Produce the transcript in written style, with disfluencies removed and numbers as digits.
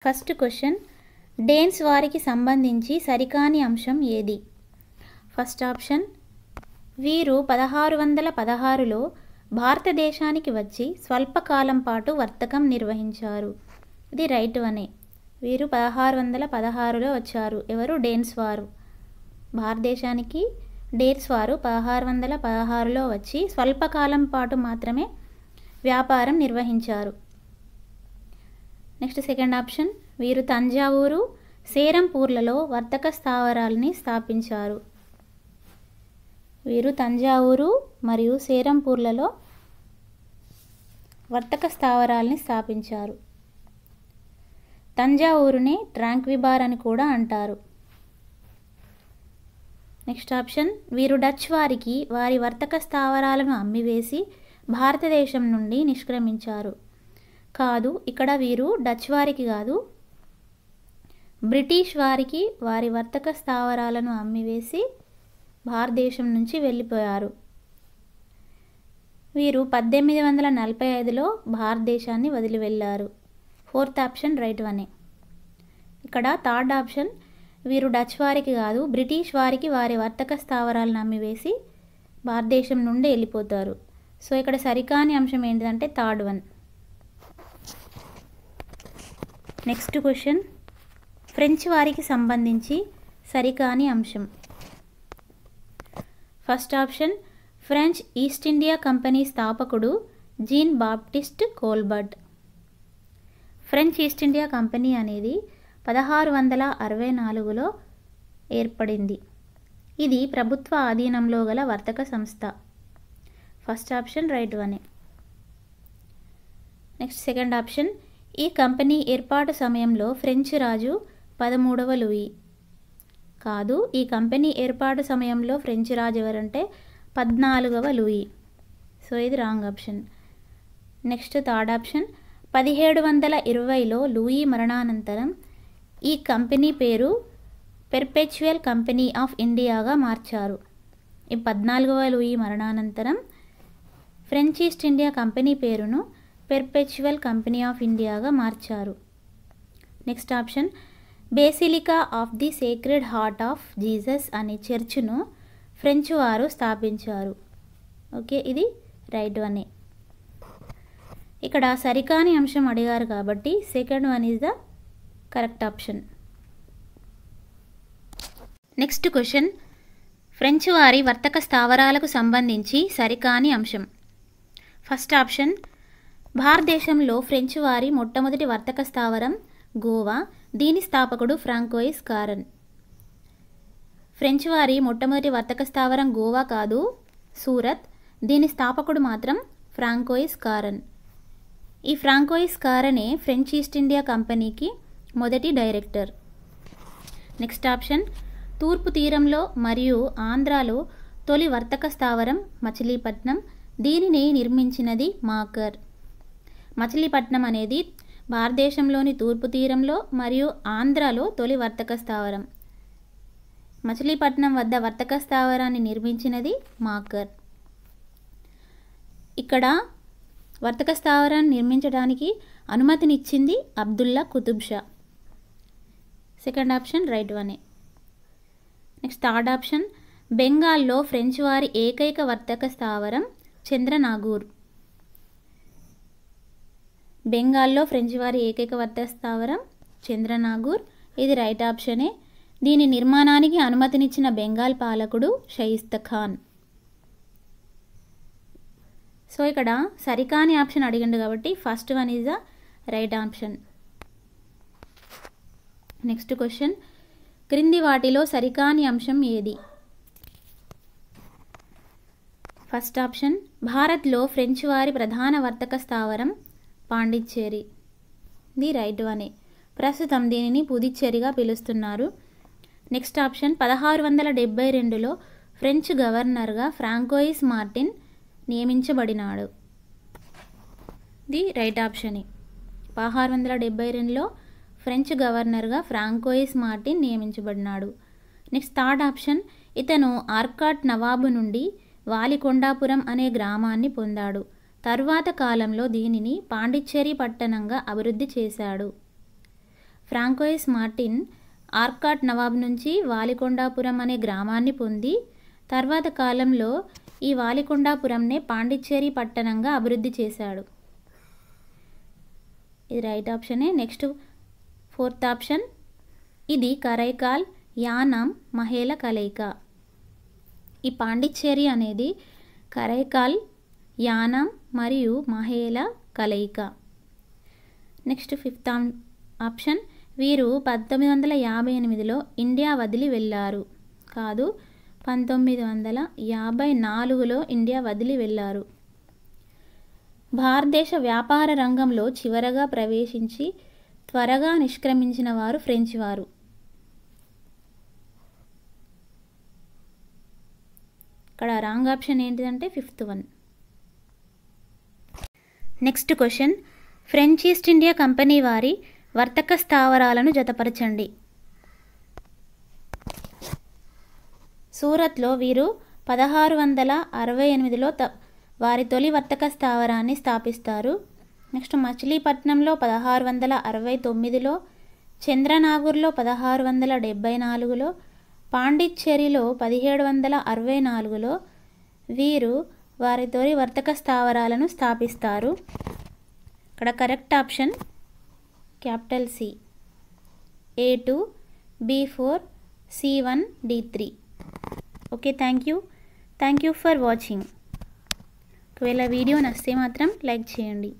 First question, డేన్స్ వారికి సంబంధించి సరికాని అంశం ఏది? ఫస్ట్ ఆప్షన్, వీరు 1616లో భారతదేశానికి వచ్చి స్వల్పకాలం పాటు వర్తకం నిర్వహించారు. ఇది రైట్ వనే. వీరు 1616లో వచ్చారు. ఎవరు? డేన్స్ వారు. భారతదేశానికి డేన్స్ వారు 1616లో వచ్చి స్వల్పకాలం పాటు మాత్రమే వ్యాపారం నిర్వహించారు. నెక్స్ట్ సెకండ్ ఆప్షన్, వీరు తంజావూరు, సేరంపూర్లలో వర్తక స్థావరాలని స్థాపించారు. వీరు తంజావూరు మరియు సేరంపూర్లలో వర్తక స్థావరాలని స్థాపించారు. తంజావూరునే ట్రాంక్విబార్ అని కూడా అంటారు. నెక్స్ట్ ఆప్షన్, వీరు డచ్ వారికి వారి వర్తక స్థావరాలను అమ్మివేసి భారతదేశం నుండి నిష్క్రమించారు. కాదు, ఇక్కడ వీరు డచ్ వారికి కాదు, బ్రిటిష్ వారికి వారి వర్తక స్థావరాలను అమ్మివేసి భారతదేశం నుంచి వెళ్ళిపోయారు. వీరు 1845లో భారతదేశాన్ని వదిలి వెళ్ళారు. ఫోర్త్ ఆప్షన్ రైట్ వనే. ఇక్కడ థర్డ్ ఆప్షన్, వీరు డచ్ వారికి కాదు, బ్రిటిష్ వారికి వారి వర్తక స్థావరాలను అమ్మివేసి భారతదేశం నుండి వెళ్ళిపోతారు. సో ఇక్కడ సరికాని అంశం ఏంటిదంటే third one. Next question, French వారికి సంబంధించి సరికాని అంశం. First option, French East India company స్థాపకుడు Jean Baptiste Colbert. French East India company అనేది 1664లో ఏర్పడింది. ఇది ప్రభుత్వ ఆధీనంలో గల వర్తక సంస్థ. ఫస్ట్ ఆప్షన్ రైట్ వనే. నెక్స్ట్ సెకండ్ ఆప్షన్, ఈ కంపెనీ ఏర్పాటు సమయంలో ఫ్రెంచ్ రాజు 13వ లూయి. కాదు, ఈ కంపెనీ ఏర్పాటు సమయంలో ఫ్రెంచ్ రాజు ఎవరంటే 14వ లూయి. సో ఇది wrong option. Next third option, 1720లో లూయి మరణానంతరం ఈ కంపెనీ పేరు పెర్పెచువల్ కంపెనీ ఆఫ్ ఇండియాగా మార్చారు. ఈ 14వ లూయి మరణానంతరం ఫ్రెంచ్ ఈస్ట్ ఇండియా కంపెనీ పేరును పెర్పెచువల్ కంపెనీ ఆఫ్ ఇండియాగా మార్చారు. Next option, basilica of the sacred heart of Jesus అనే చర్చ్ను ఫ్రెంచ్ వారు స్థాపించారు. ఓకే, ఇది రైట్ వనే. ఇక్కడ సరికాని అంశం అడిగారు కాబట్టి second one is the correct option. Next question, French వారి వర్తక స్థావరాలకు సంబంధించి సరికాని అంశం. ఫస్ట్ ఆప్షన్, భారతదేశంలో ఫ్రెంచ్ వారి మొట్టమొదటి వర్తక స్థావరం గోవా. దీని స్థాపకుడు ఫ్రాంకోయిస్ కారన్. ఫ్రెంచ్ వారి మొట్టమొదటి వర్తక స్థావరం గోవా కాదు, సూరత్. దీని స్థాపకుడు మాత్రం ఫ్రాంకోయిస్ కారన్. ఈ ఫ్రాంకోయిస్ కారనే ఫ్రెంచ్ ఈస్ట్ ఇండియా కంపెనీకి మొదటి డైరెక్టర్. నెక్స్ట్ ఆప్షన్, తూర్పు తీరంలో మరియు ఆంధ్రాలో తొలి వర్తక స్థావరం మచిలీపట్నం. దీనిని నిర్మించినది మాకర్. మచిలీపట్నం అనేది భారతదేశంలోని తూర్పు తీరంలో మరియు ఆంధ్రాలో తొలి వర్తక స్థావరం. మచిలీపట్నం వద్ద వర్తక స్థావరాన్ని నిర్మించినది మాకర్. ఇక్కడ వర్తక స్థావరాన్ని నిర్మించడానికి అనుమతినిచ్చింది Abdullah Qutb Shah. Second option right వనే. నెక్స్ట్ థర్డ్ ఆప్షన్, బెంగాల్లో ఫ్రెంచ్ వారి ఏకైక వర్తక స్థావరం చంద్రనాగూర్. బెంగాల్లో ఫ్రెంచ్ వారి ఏకైక వర్తక స్థావరం చంద్రనాగూర్. ఇది రైట్ ఆప్షనే. దీని నిర్మాణానికి అనుమతినిచ్చిన బెంగాల్ పాలకుడు షయిస్తా ఖాన్. సో ఇక్కడ సరికాని ఆప్షన్ అడిగిండు కాబట్టి first one is the right option. Next question, క్రింది వాటిలో సరికాని అంశం ఏది? ఫస్ట్ ఆప్షన్, భారత్లో ఫ్రెంచ్ వారి ప్రధాన వర్తక స్థావరం పాండిచ్చేరి. The right వనే. ప్రస్తుతం దీనిని పుదుచ్చేరిగా పిలుస్తున్నారు. నెక్స్ట్ ఆప్షన్, 1672లో ఫ్రెంచ్ గవర్నర్గా ఫ్రాంకోయిస్ మార్టిన్ నియమించబడినాడు. ది రైట్ ఆప్షనే. 1672లో ఫ్రెంచ్ గవర్నర్గా ఫ్రాంకోయిస్ మార్టిన్ నియమించబడినాడు. నెక్స్ట్ థర్డ్ ఆప్షన్, ఇతను ఆర్కాట్ నవాబు నుండి వాలికొండాపురం అనే గ్రామాన్ని పొందాడు. తరువాత కాలంలో దీనిని పాండిచ్చేరి పట్టణంగా అభివృద్ధి చేశాడు. ఫ్రాంకోయిస్ మార్టిన్ ఆర్కాట్ నవాబ్ నుంచి వాలికొండాపురం అనే గ్రామాన్ని పొంది తర్వాత కాలంలో ఈ వాలికొండాపురంనే పాండిచ్చేరి పట్టణంగా అభివృద్ధి చేశాడు. ఇది రైట్ ఆప్షనే. నెక్స్ట్ 4th ఆప్షన్, ఇది కరైకాల్ యానాం మహేల కలయిక. ఈ పాండిచ్చేరి అనేది కరైకాల్ యానాం మరియు మహేల కలయిక. నెక్స్ట్ 5th ఆప్షన్, వీరు 1958లో ఇండియా వదిలి వెళ్ళారు. కాదు, 1954లో ఇండియా వదిలి వెళ్ళారు. భారతదేశ వ్యాపార రంగంలో చివరగా ప్రవేశించి త్వరగా నిష్క్రమించిన వారు ఫ్రెంచ్ వారు. ఇక్కడ రాంగ్ ఆప్షన్ ఏంటిదంటే 5th one. Next question, French East India company వారి వర్తక స్థావరాలను జతపరచండి. సూరత్లో వీరు 1668లో వారి తొలి వర్తక స్థావరాన్ని స్థాపిస్తారు. నెక్స్ట్ మచిలీపట్నంలో 1669లో, చంద్రనాగూర్లో 1674లో, పాండిచ్చేరిలో 1764లో వీరు వారి తొలి వర్తక స్థావరాలను స్థాపిస్తారు. ఇక్కడ correct option capital C, A2, B4, C1, D3. Okay, thank you for watching. ఒకవేళ వీడియో నచ్చితే మాత్రం లైక్ చేయండి.